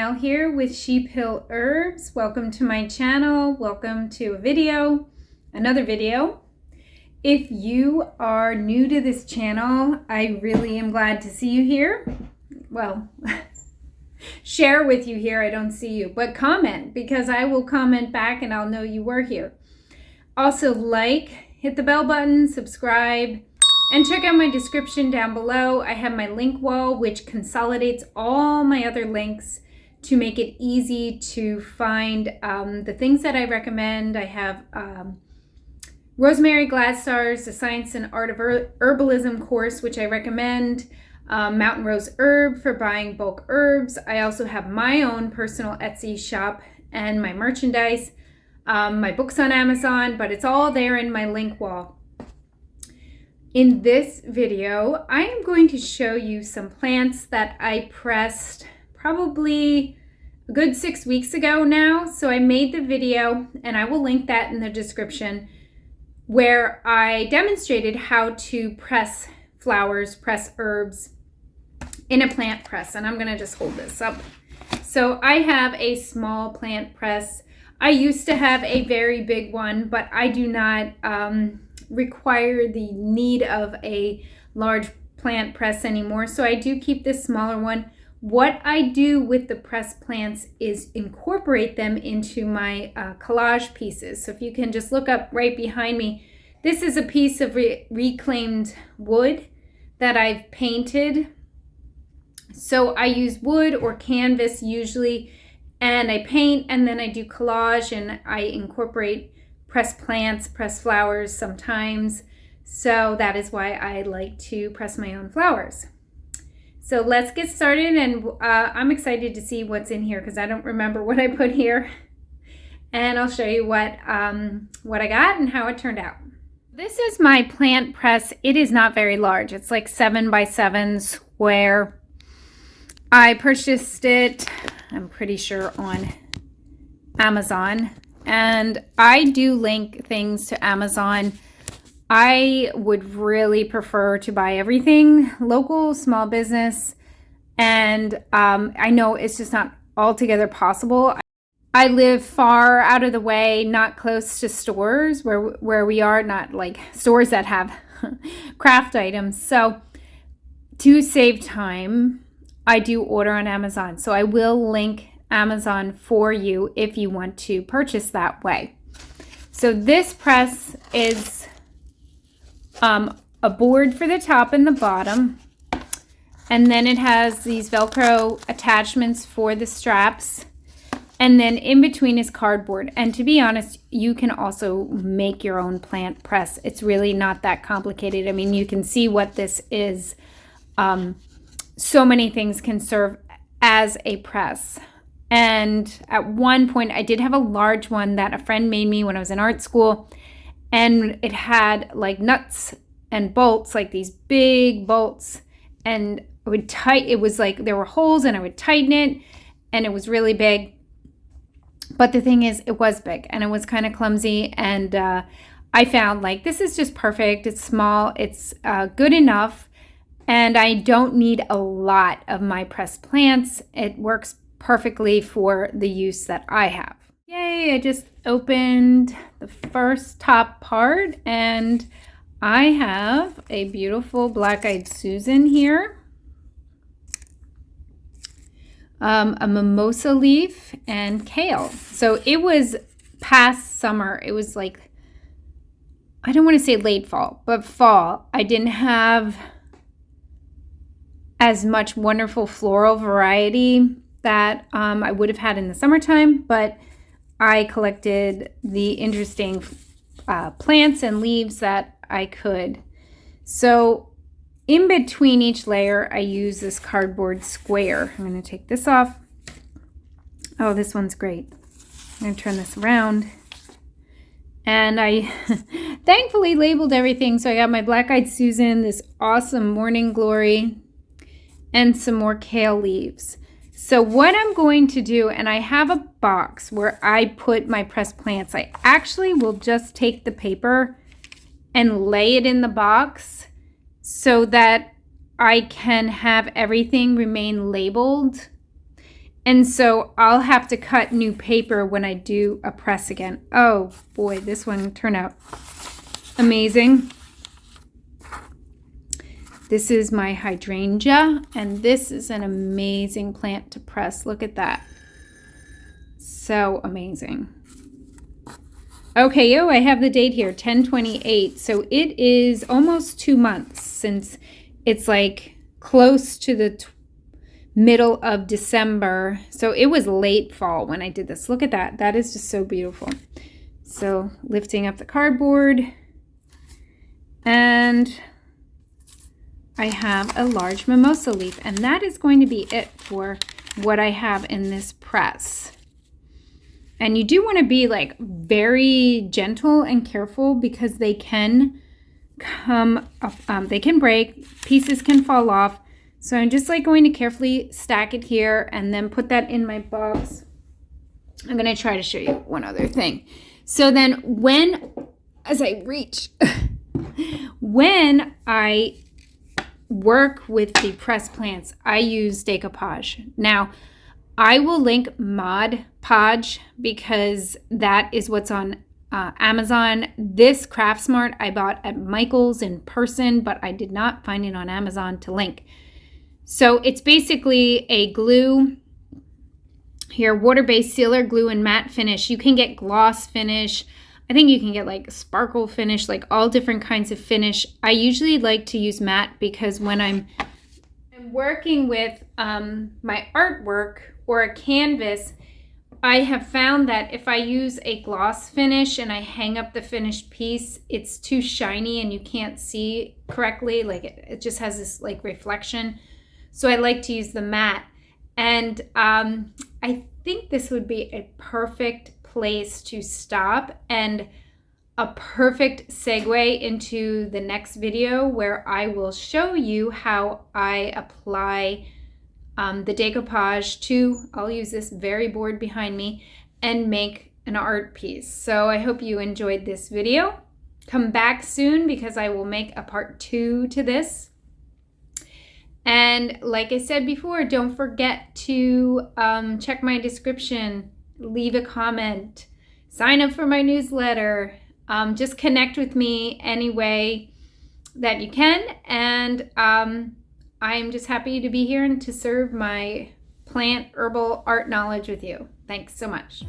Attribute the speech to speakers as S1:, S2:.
S1: Danielle here with Sheep Hill Herbs. Welcome to my channel. Welcome to another video. If you are new to this channel, I really am glad to see you here. Well, share with you here. I don't see you, but comment, because I will comment back and I'll know you were here. Also hit the bell button, subscribe, and check out my description down below. I have my link wall, which consolidates all my other links to make it easy to find the things that I recommend. I have Rosemary Gladstar's The Science and Art of Herbalism course, which I recommend. Mountain Rose Herb for buying bulk herbs. I also have my own personal Etsy shop and my merchandise, my books on Amazon, but it's all there in my link wall. In this video, I am going to show you some plants that I pressed probably a good 6 weeks ago now. So I made the video, and I will link that in the description, where I demonstrated how to press flowers, press herbs in a plant press. And I'm going to just hold this up. So I have a small plant press. I used to have a very big one, but I do not require the need of a large plant press anymore. So I do keep this smaller one. What I do with the pressed plants is incorporate them into my collage pieces. So if you can just look up right behind me, this is a piece of reclaimed wood that I've painted. So I use wood or canvas usually, and I paint, and then I do collage, and I incorporate press plants, press flowers sometimes. So that is why I like to press my own flowers. So let's get started, and I'm excited to see what's in here because I don't remember what I put here. And I'll show you what I got and how it turned out. This is my plant press. It is not very large. It's like 7 by 7 square. I purchased it, I'm pretty sure, on Amazon. And I do link things to Amazon. I would really prefer to buy everything local, small business. And I know it's just not altogether possible. I live far out of the way, not close to stores where we are, not like stores that have craft items. So to save time, I do order on Amazon. So I will link Amazon for you if you want to purchase that way. So this press is a board for the top and the bottom, and then it has these Velcro attachments for the straps, and then in between is cardboard. And to be honest, you can also make your own plant press. It's really not that complicated. I mean, you can see what this is. So many things can serve as a press. And at one point, I did have a large one that a friend made me when I was in art school. And it had like nuts and bolts, like these big bolts. And it was like there were holes, and I would tighten it. And it was really big. But the thing is, it was big and it was kind of clumsy. And I found like this is just perfect. It's small. It's good enough. And I don't need a lot of my pressed plants. It works perfectly for the use that I have. Yay, I just opened the first top part, and I have a beautiful black-eyed Susan here. A mimosa leaf and kale. So it was past summer. It was like, I don't want to say late fall, but fall. I didn't have as much wonderful floral variety that I would have had in the summertime, but I collected the interesting plants and leaves that I could. So in between each layer, I use this cardboard square. I'm going to take this off. Oh, this one's great. I'm going to turn this around. And I thankfully labeled everything. So I got my black-eyed Susan, this awesome morning glory, and some more kale leaves. So what I'm going to do, and I have a box where I put my pressed plants. I actually will just take the paper and lay it in the box so that I can have everything remain labeled And so I'll have to cut new paper when I do a press again. Oh boy, this one turned out amazing. This is my Hydrangea, and this is an amazing plant to press. Look at that. So amazing. Okay, I have the date here, 10/28. So it is almost 2 months since it's like close to the middle of December. So it was late fall when I did this. Look at that. That is just so beautiful. So lifting up the cardboard, and I have a large mimosa leaf, and that is going to be it for what I have in this press. And you do want to be like very gentle and careful because they can come up, they can break, pieces can fall off. So I'm just like going to carefully stack it here and then put that in my box. I'm going to try to show you one other thing. So then as I reach, when I work with the pressed plants, I use decoupage. Now, I will link Podge because that is what's on Amazon. This Craftsmart I bought at Michael's in person, but I did not find it on Amazon to link. So it's basically a glue here, water-based sealer, glue, and matte finish. You can get gloss finish. I think you can get like sparkle finish, like all different kinds of finish. I usually like to use matte because when I'm working with my artwork or a canvas, I have found that if I use a gloss finish and I hang up the finished piece, it's too shiny and you can't see correctly. Like it just has this like reflection. So I like to use the matte. And I think this would be a perfect place to stop and a perfect segue into the next video where I will show you how I apply the decoupage to, I'll use this very board behind me, and make an art piece. So I hope you enjoyed this video. Come back soon because I will make a part 2 to this. And like I said before, don't forget to check my description, leave a comment, sign up for my newsletter, just connect with me any way that you can. And I'm just happy to be here and to serve my plant herbal art knowledge with you. Thanks so much.